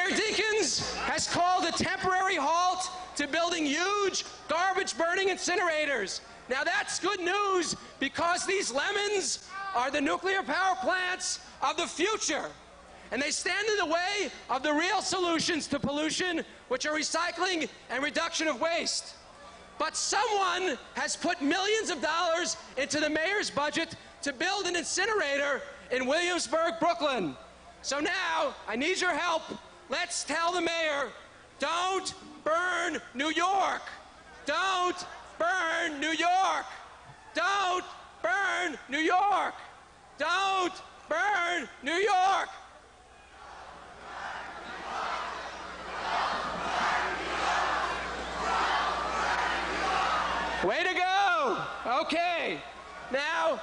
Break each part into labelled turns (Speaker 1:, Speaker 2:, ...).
Speaker 1: Mayor Dinkins has called a temporary halt to building huge garbage-burning incinerators. Now that's good news because these lemons are the nuclear power plants of the future. And they stand in the way of the real solutions to pollution, which are recycling and reduction of waste. But someone has put millions of dollars into the mayor's budget to build an incinerator in Williamsburg, Brooklyn. So now, I need your help. Let's tell the mayor, don't burn New York. Don't burn New York. Don't burn New York. Don't burn New York. Way to go! Okay, now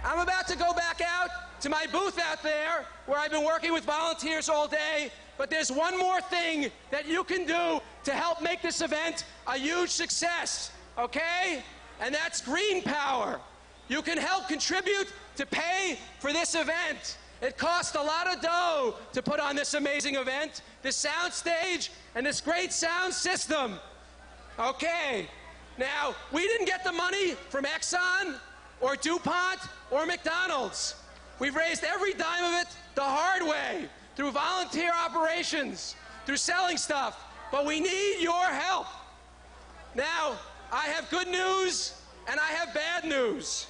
Speaker 1: I'm about to go back out to my booth out there where I've been working with volunteers all day, but there's one more thing that you can do to help make this event a huge success, okay? And that's green power. You can help contribute to pay for this event. It costs a lot of dough to put on this amazing event, this sound stage, and this great sound system. Okay. Now, we didn't get the money from Exxon or DuPont or McDonald's. We've raised every dime of it the hard way, through volunteer operations, through selling stuff, but we need your help. Now, I have good news and I have bad news.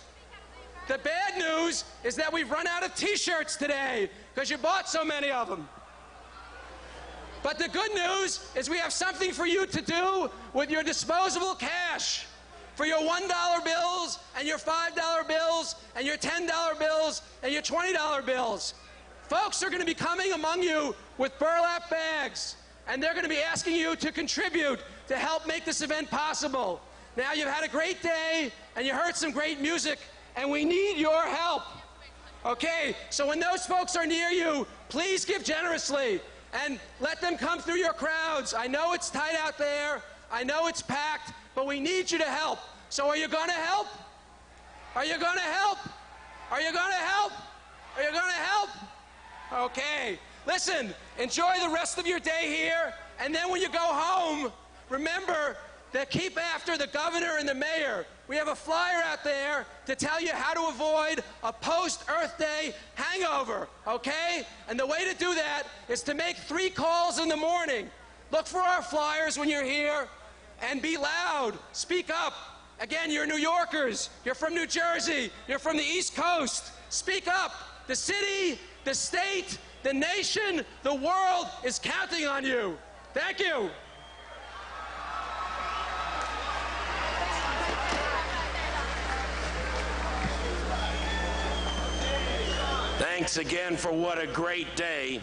Speaker 1: The bad news is that we've run out of t-shirts today because you bought so many of them. But the good news is we have something for you to do with your disposable cash. For your $1 bills and your $5 bills and your $10 bills and your $20 bills. Folks are going to be coming among you with burlap bags, and they're going to be asking you to contribute to help make this event possible. Now, you've had a great day and you heard some great music, and we need your help. Okay, so when those folks are near you, please give generously. And let them come through your crowds. I know it's tight out there. I know it's packed, but we need you to help. So are you going to help? Are you going to help? Are you going to help? Are you going to help? Okay. Listen, enjoy the rest of your day here, and then when you go home, remember to keep after the governor and the mayor. We have a flyer out there to tell you how to avoid a post-Earth Day hangover, okay? And the way to do that is to make 3 calls in the morning. Look for our flyers when you're here, and be loud. Speak up. Again, you're New Yorkers. You're from New Jersey. You're from the East Coast. Speak up. The city, the state, the nation, the world is counting on you. Thank you.
Speaker 2: Thanks again for what a great day.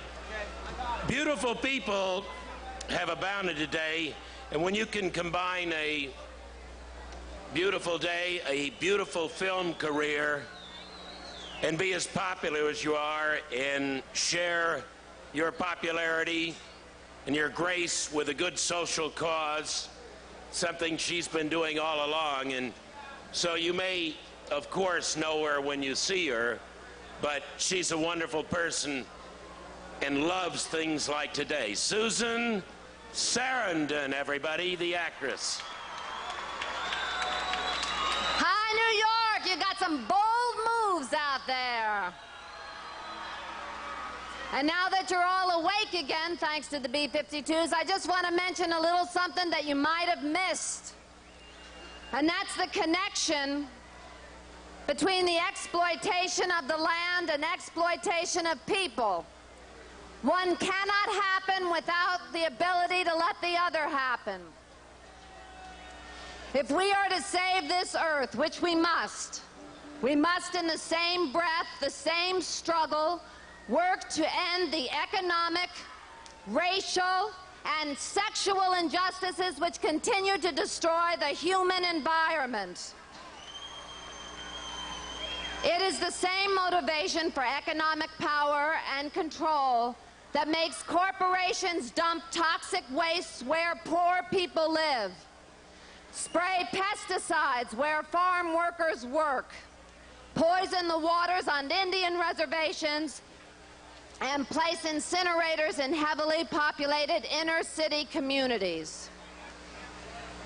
Speaker 2: Beautiful people have abounded today, and when you can combine a beautiful day, a beautiful film career, and be as popular as you are and share your popularity and your grace with a good social cause, something she's been doing all along. And so you may, of course, know her when you see her, but she's a wonderful person and loves things like today. Susan Sarandon, everybody, the actress.
Speaker 3: Hi, New York. You got some bold moves out there. And now that you're all awake again, thanks to the B-52s, I just want to mention a little something that you might have missed. And that's the connection between the exploitation of the land and exploitation of people. One cannot happen without the ability to let the other happen. If we are to save this earth, which we must in the same breath, the same struggle, work to end the economic, racial, and sexual injustices which continue to destroy the human environment. It is the same motivation for economic power and control that makes corporations dump toxic wastes where poor people live, spray pesticides where farm workers work, poison the waters on Indian reservations, and place incinerators in heavily populated inner city communities.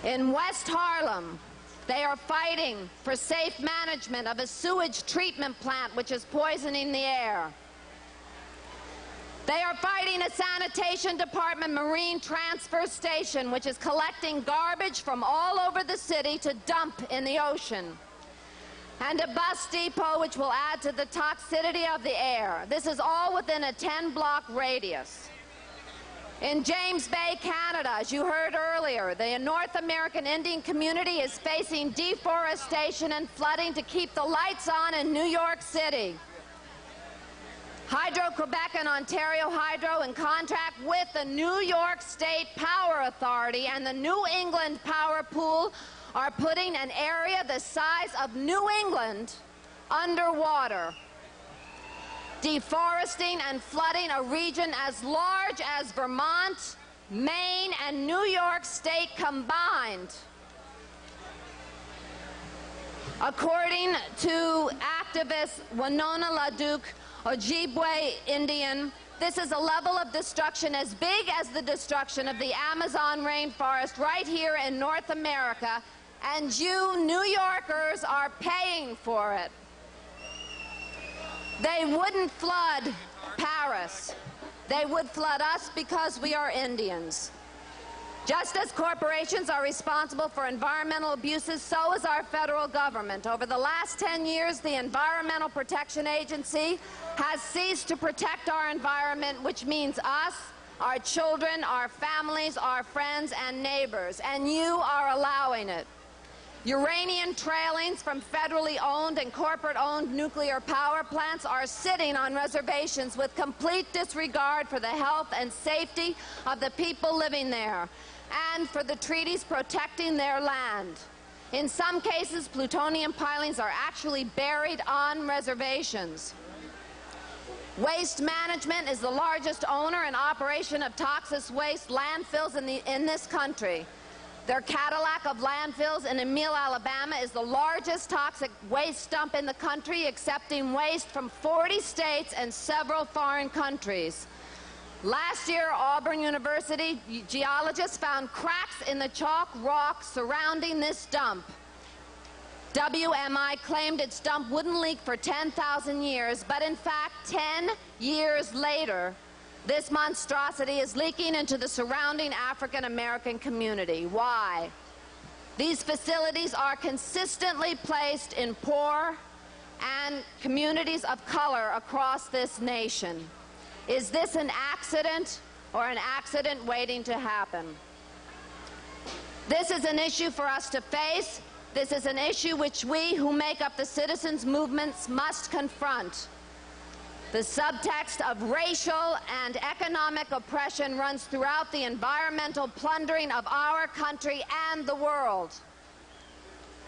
Speaker 3: In West Harlem, they are fighting for safe management of a sewage treatment plant which is poisoning the air. They are fighting a sanitation department marine transfer station which is collecting garbage from all over the city to dump in the ocean. And a bus depot which will add to the toxicity of the air. This is all within a 10-block radius. In James Bay, Canada, as you heard earlier, the North American Indian community is facing deforestation and flooding to keep the lights on in New York City. Hydro-Quebec and Ontario Hydro, in contract with the New York State Power Authority and the New England Power Pool, are putting an area the size of New England underwater, deforesting and flooding a region as large as Vermont, Maine, and New York State combined. According to activist Winona LaDuke, Ojibwe Indian, this is a level of destruction as big as the destruction of the Amazon rainforest right here in North America, and you New Yorkers are paying for it. They wouldn't flood Paris. They would flood us because we are Indians. Just as corporations are responsible for environmental abuses, so is our federal government. Over the last 10 years, the Environmental Protection Agency has ceased to protect our environment, which means us, our children, our families, our friends, and neighbors, and you are allowing it. Uranium trailings from federally owned and corporate-owned nuclear power plants are sitting on reservations with complete disregard for the health and safety of the people living there and for the treaties protecting their land. In some cases, plutonium pilings are actually buried on reservations. Waste Management is the largest owner and operation of toxic waste landfills in this country. Their Cadillac of landfills in Emile, Alabama is the largest toxic waste dump in the country, accepting waste from 40 states and several foreign countries. Last year, Auburn University geologists found cracks in the chalk rock surrounding this dump. WMI claimed its dump wouldn't leak for 10,000 years, but in fact, 10 years later, this monstrosity is leaking into the surrounding African American community. Why? These facilities are consistently placed in poor and communities of color across this nation. Is this an accident or an accident waiting to happen? This is an issue for us to face. This is an issue which we who make up the citizens' movements must confront. The subtext of racial and economic oppression runs throughout the environmental plundering of our country and the world.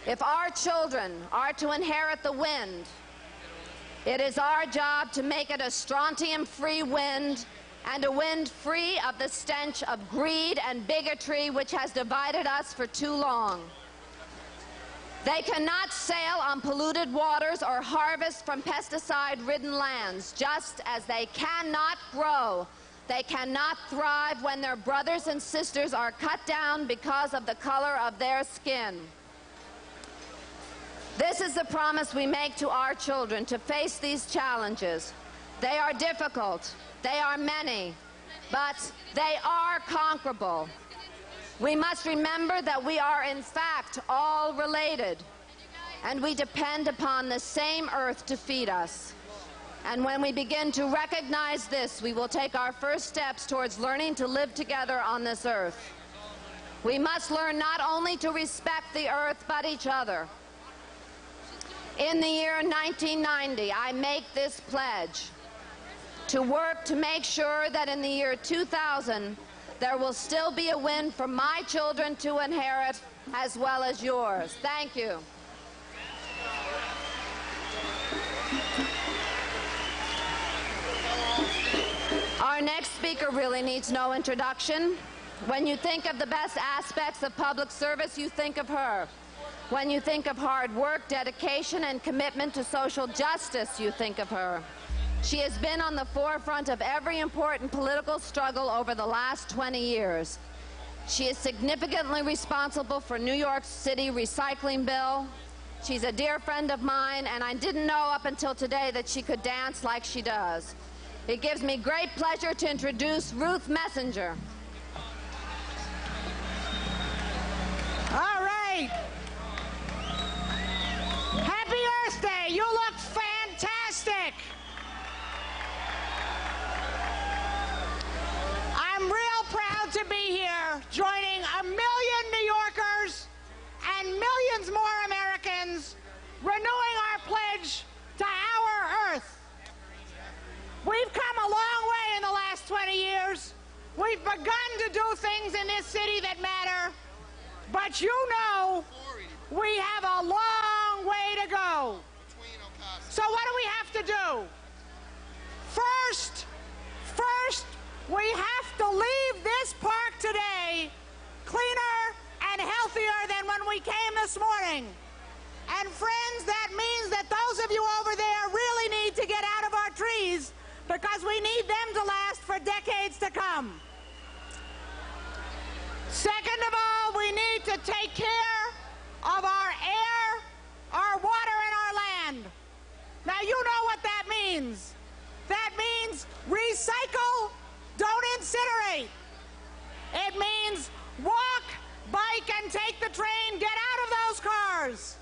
Speaker 3: If our children are to inherit the wind, it is our job to make it a strontium-free wind and a wind free of the stench of greed and bigotry which has divided us for too long. They cannot sail on polluted waters or harvest from pesticide-ridden lands, just as they cannot grow. They cannot thrive when their brothers and sisters are cut down because of the color of their skin. This is the promise we make to our children to face these challenges. They are difficult, they are many, but they are conquerable. We must remember that we are in fact all related, and we depend upon the same earth to feed us. And when we begin to recognize this, we will take our first steps towards learning to live together on this earth. We must learn not only to respect the earth, but each other. In the year 1990, I make this pledge to work to make sure that in the year 2000, there will still be a wind for my children to inherit as well as yours. Thank you. Our next speaker really needs no introduction. When you think of the best aspects of public service, you think of her. When you think of hard work, dedication, and commitment to social justice, you think of her. She has been on the forefront of every important political struggle over the last 20 years. She is significantly responsible for New York City recycling bill. She's a dear friend of mine, and I didn't know up until today that she could dance like she does. It gives me great pleasure to introduce Ruth Messinger.
Speaker 4: All right. Happy Earth Day. You look fantastic. I'm real proud to be here, joining 1 million New Yorkers and millions more Americans, renewing our pledge to our Earth. We've come a long way in the last 20 years. We've begun to do things in this city that matter, but you know we have a long way to go. So what do we have to do? First, we have to leave this park today cleaner and healthier than when we came this morning. And friends, that means that those of you over there really need to get out of our trees, because we need them to last for decades to come. Second of all, we need to take care of our air, our water, and our land. Now, you know what that means. That means recycle, don't incinerate. It means walk, bike, and take the train. Get out of those cars.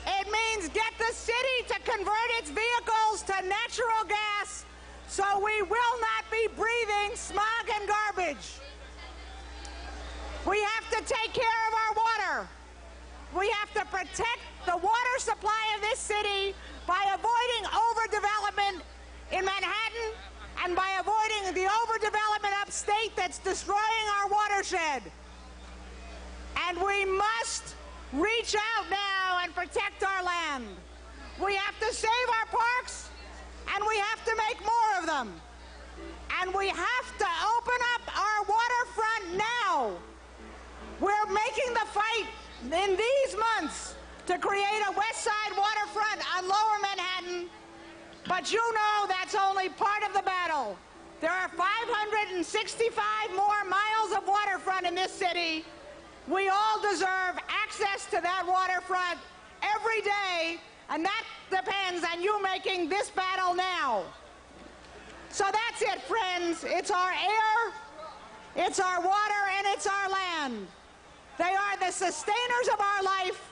Speaker 4: It means get the city to convert its vehicles to natural gas so we will not be breathing smog and garbage. We have to take care of our water. We have to protect the water supply of this city by avoiding overdevelopment in Manhattan and by avoiding the overdevelopment upstate that's destroying our watershed. And we must reach out now and protect our land. We have to save our parks, and we have to make more of them. And we have to open up our waterfront now. We're making the fight in these months to create a West Side waterfront on Lower Manhattan, but you know that's only part of the battle. There are 565 more miles of waterfront in this city. We all deserve access to that waterfront every day, and that depends on you making this battle now. So that's it, friends. It's our air, it's our water, and it's our land. They are the sustainers of our life.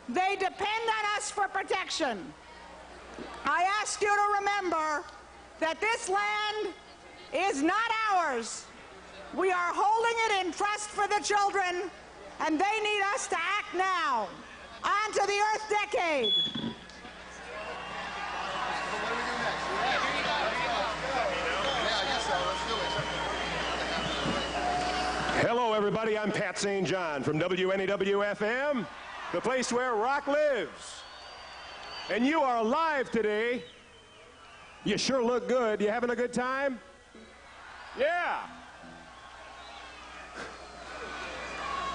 Speaker 4: They depend on us for protection. I ask you to remember that this land is not ours. We are holding it in trust for the children, and they need us to act now. On to the Earth Decade.
Speaker 5: Hello, everybody. I'm Pat St. John from WNEW-FM, the place where rock lives. And you are live today. You sure look good. You having a good time? Yeah.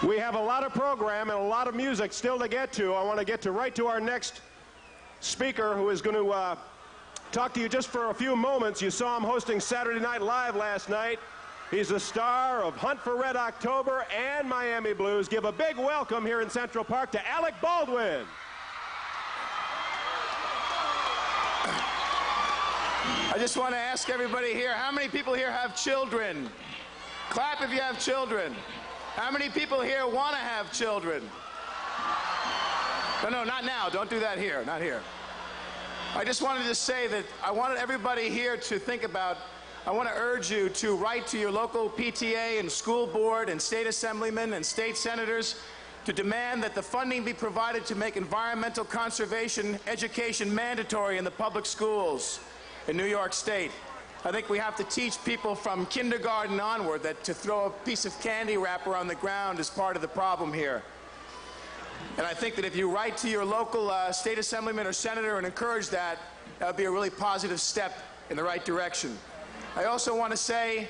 Speaker 5: We have a lot of program and a lot of music still to get to. I want to get right to our next speaker, who is going to talk to you just for a few moments. You saw him hosting Saturday Night Live last night. He's the star of Hunt for Red October and Miami Blues. Give a big welcome here in Central Park to Alec Baldwin.
Speaker 6: I just want to ask everybody here, how many people here have children? Clap if you have children. How many people here want to have children? No, not now. Don't do that here. Not here. I just wanted to say that I wanted everybody here to think about, I want to urge you to write to your local PTA and school board and state assemblymen and state senators to demand that the funding be provided to make environmental conservation education mandatory in the public schools in New York State. I think we have to teach people from kindergarten onward that to throw a piece of candy wrapper on the ground is part of the problem here. And I think that if you write to your local state assemblyman or senator and encourage that, that would be a really positive step in the right direction. I also want to say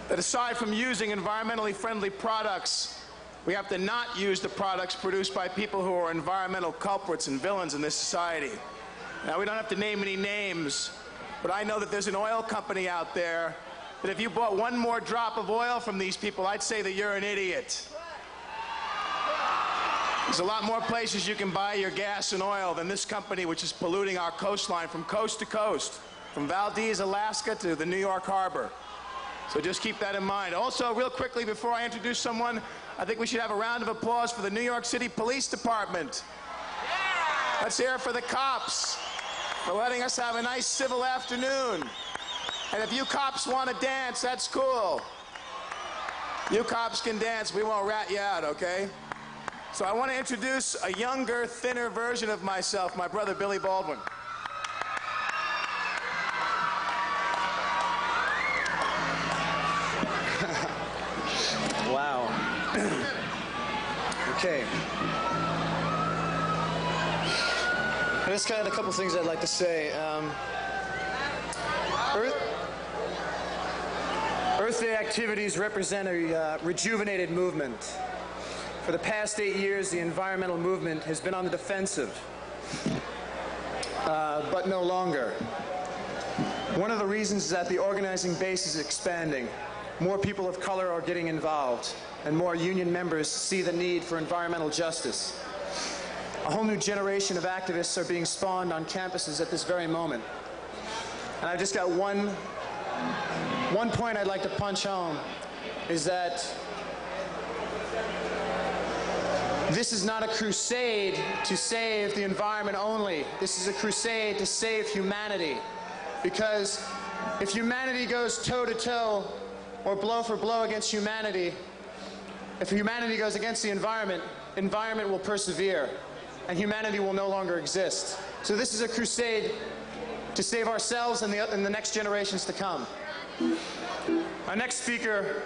Speaker 6: that aside from using environmentally friendly products, we have to not use the products produced by people who are environmental culprits and villains in this society. Now, we don't have to name any names, but I know that there's an oil company out there that if you bought one more drop of oil from these people, I'd say that you're an idiot. There's a lot more places you can buy your gas and oil than this company, which is polluting our coastline from coast to coast, from Valdez, Alaska to the New York Harbor. So just keep that in mind. Also, real quickly, before I introduce someone, I think we should have a round of applause for the New York City Police Department. Yeah! Let's hear it for the cops for letting us have a nice civil afternoon. And if you cops want to dance, that's cool. You cops can dance. We won't rat you out, okay? So I want to introduce a younger, thinner version of myself, my brother Billy Baldwin.
Speaker 7: Wow. Okay. I just got a couple things I'd like to say. Earth Day activities represent a rejuvenated movement. For the past 8 years, the environmental movement has been on the defensive, but no longer. One of the reasons is that the organizing base is expanding. More people of color are getting involved, and more union members see the need for environmental justice. A whole new generation of activists are being spawned on campuses at this very moment. And I've just got one point I'd like to punch home, is that this is not a crusade to save the environment only. This is a crusade to save humanity. Because if humanity goes toe-to-toe or blow for blow against humanity, if humanity goes against the environment, environment will persevere, and humanity will no longer exist. So this is a crusade to save ourselves and the next generations to come. Our next speaker,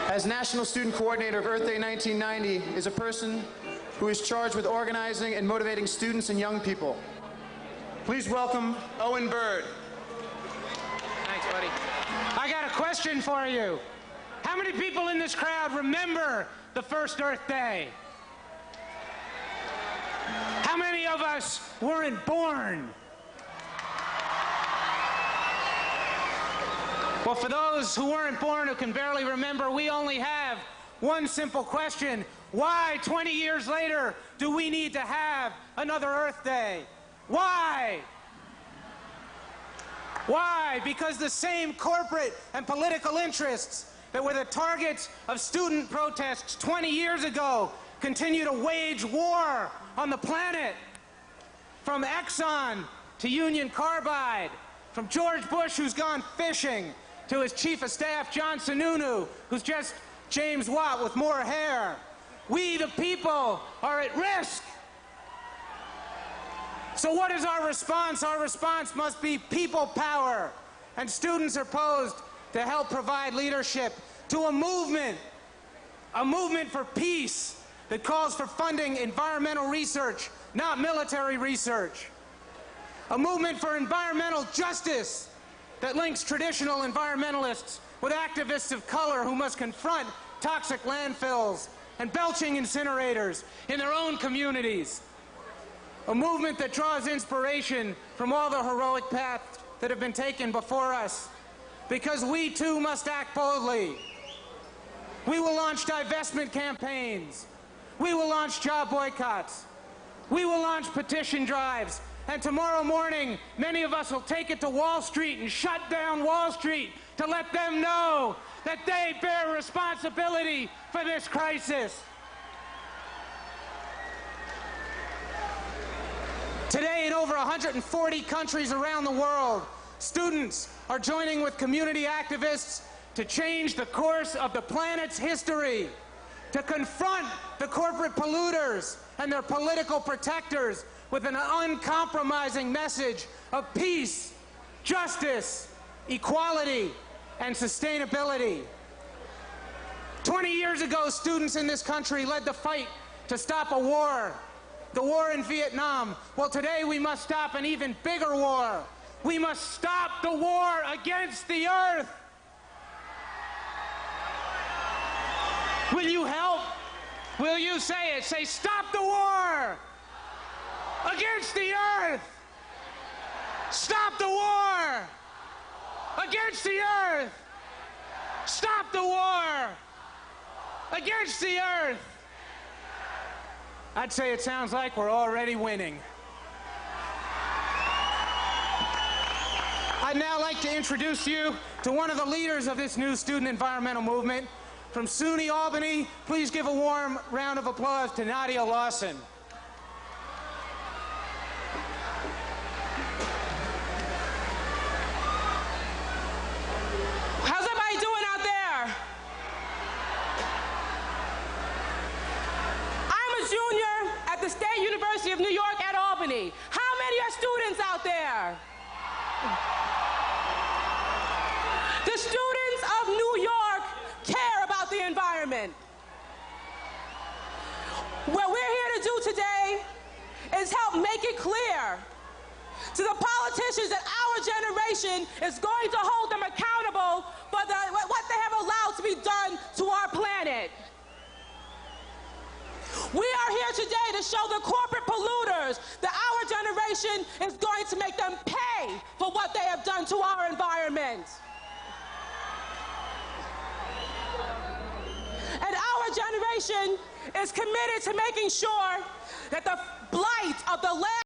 Speaker 7: as National Student Coordinator of Earth Day 1990, is a person who is charged with organizing and motivating students and young people. Please welcome Owen Bird.
Speaker 8: Thanks, buddy. I got a question for you. How many people in this crowd remember the first Earth Day? How many of us weren't born? Well, for those who weren't born, who can barely remember, we only have one simple question. Why, 20 years later, do we need to have another Earth Day? Why? Why? Because the same corporate and political interests that were the targets of student protests 20 years ago continue to wage war on the planet. From Exxon to Union Carbide, from George Bush, who's gone fishing, to his chief of staff, John Sununu, who's just James Watt with more hair. We, the people, are at risk. So what is our response? Our response must be people power. And students are posed to help provide leadership to a movement for peace that calls for funding environmental research, not military research. A movement for environmental justice that links traditional environmentalists with activists of color who must confront toxic landfills and belching incinerators in their own communities. A movement that draws inspiration from all the heroic paths that have been taken before us, because we too must act boldly. We will launch divestment campaigns. We will launch job boycotts. We will launch petition drives. And tomorrow morning, many of us will take it to Wall Street and shut down Wall Street to let them know that they bear responsibility for this crisis. Today, in over 140 countries around the world, students are joining with community activists to change the course of the planet's history, to confront the corporate polluters and their political protectors with an uncompromising message of peace, justice, equality, and sustainability. 20 years ago, students in this country led the fight to stop a war, the war in Vietnam. Well, today we must stop an even bigger war. We must stop the war against the earth. Will you help? Will you say it? Say, stop the war Against the earth! Stop the war! Against the earth! Stop the war! Against the earth! I'd say it sounds like we're already winning. I'd now like to introduce you to one of the leaders of this new student environmental movement. From SUNY Albany, please give a warm round of applause to Nadia Lawson.
Speaker 9: How's everybody doing out there? I'm a junior at the State University of New York at Albany. How many are students out there? The students of New York care about the environment. What we're here to do today is help make it clear to the politicians that our generation is going to hold them accountable for what they have allowed to be done to our planet. We are here today to show the corporate polluters that our generation is going to make them pay for what they have done to our environment. And our generation is committed to making sure that the blight of the land